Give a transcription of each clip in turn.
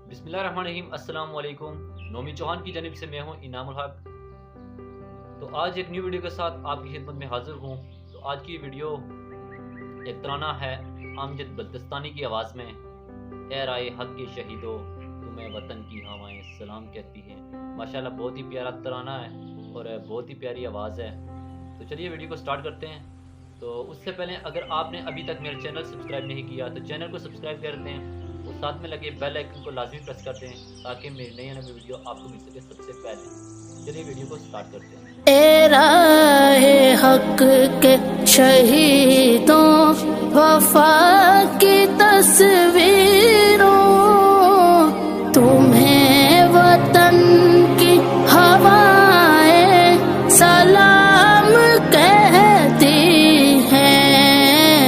बिस्मिल्लाहिर्रहमानिर्रहीम। अस्सलाम वालेकुम। नोमी चौहान की जानिब से मैं हूँ इनामुल हक। तो आज एक न्यू वीडियो के साथ आपकी खिदमत में हाजिर हूँ। तो आज की वीडियो एक तराना है अमजद बल्तिस्तानी की आवाज़ में। ए राय हक के शहीदों, तुम्हें वतन की हवाएं सलाम कहती हैं। माशाल्लाह बहुत ही प्यारा तराना है और बहुत ही प्यारी आवाज़ है। तो चलिए वीडियो को स्टार्ट करते हैं। तो उससे पहले अगर आपने अभी तक मेरा चैनल सब्सक्राइब नहीं किया तो चैनल को सब्सक्राइब कर दें और साथ में लगे बेल आइकन को लाजमी प्रेस कर दें ताकि मेरी नई नई वीडियो आपको मिल सके सबसे पहले। चलिए वीडियो को स्टार्ट करते हैं। ए राहे हक के शहीदों, वफा की तस्वीरों, तुम्हें वतन की हवाएं सलाम कहती हैं।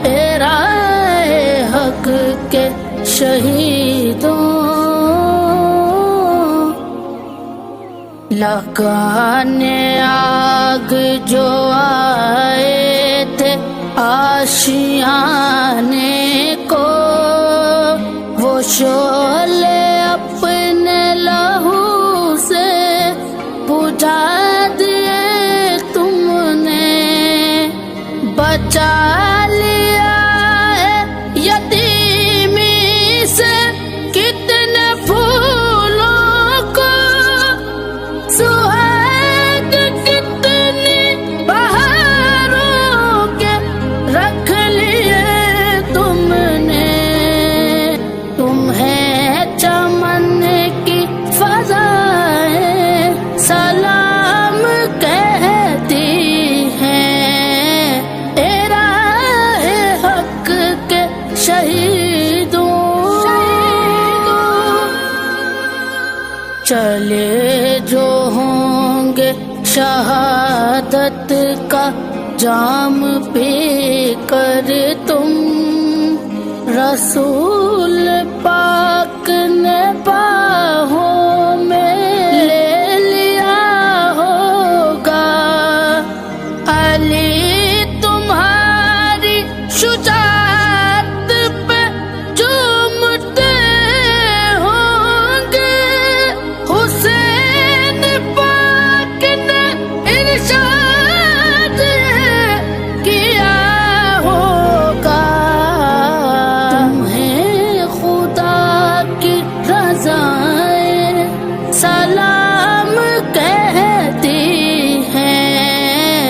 ए राहे हक के शहीदों, लगाने आग जो आए थे आशियाने को, वो शोले अपने लहू से बुझा दिए तुमने। बचा लिया है यतीमी से कितने फूलों को, सुहाग कितनी बहारों के रख लिए तुमने। तुम्हें चमन की फज़ाएं सलाम कहती हैं। ए राहे हक के शहीदों, चले जो होंगे शहादत का जाम पी कर तुम, रसूल पाक ने बाहों में ले लिया होगा। अली तुम्हारी शुजाअत पे झूमते होंगे, हुसैन पाक ने इरशाद किया होगा। तुम्हें खुदा की रज़ाएं सलाम कहती हैं।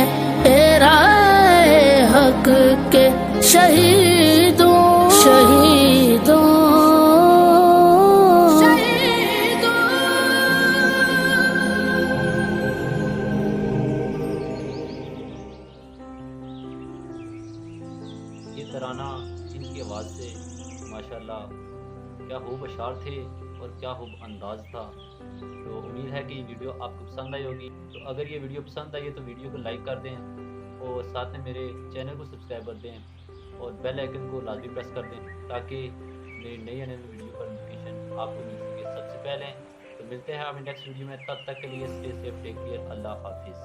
ए राहे हक के शहीदों, शहीदों, ये तराना इनकी आवाज़ से माशाल्लाह क्या खूब अशार थे और क्या खूब अंदाज था। तो उम्मीद है कि ये वीडियो आपको पसंद आई होगी। तो अगर ये वीडियो पसंद आई है तो वीडियो को लाइक कर दें और साथ में मेरे चैनल को सब्सक्राइब कर दें और बेल आइकन को लाजमी प्रेस कर दें ताकि मेरी नई नई वीडियो का नोटिफिकेशन आपको मिल सके सबसे पहले। तो मिलते हैं आप नेक्स्ट वीडियो में, तब तक के लिए स्टे सेफ, टेक केयर, अल्लाह हाफिज़।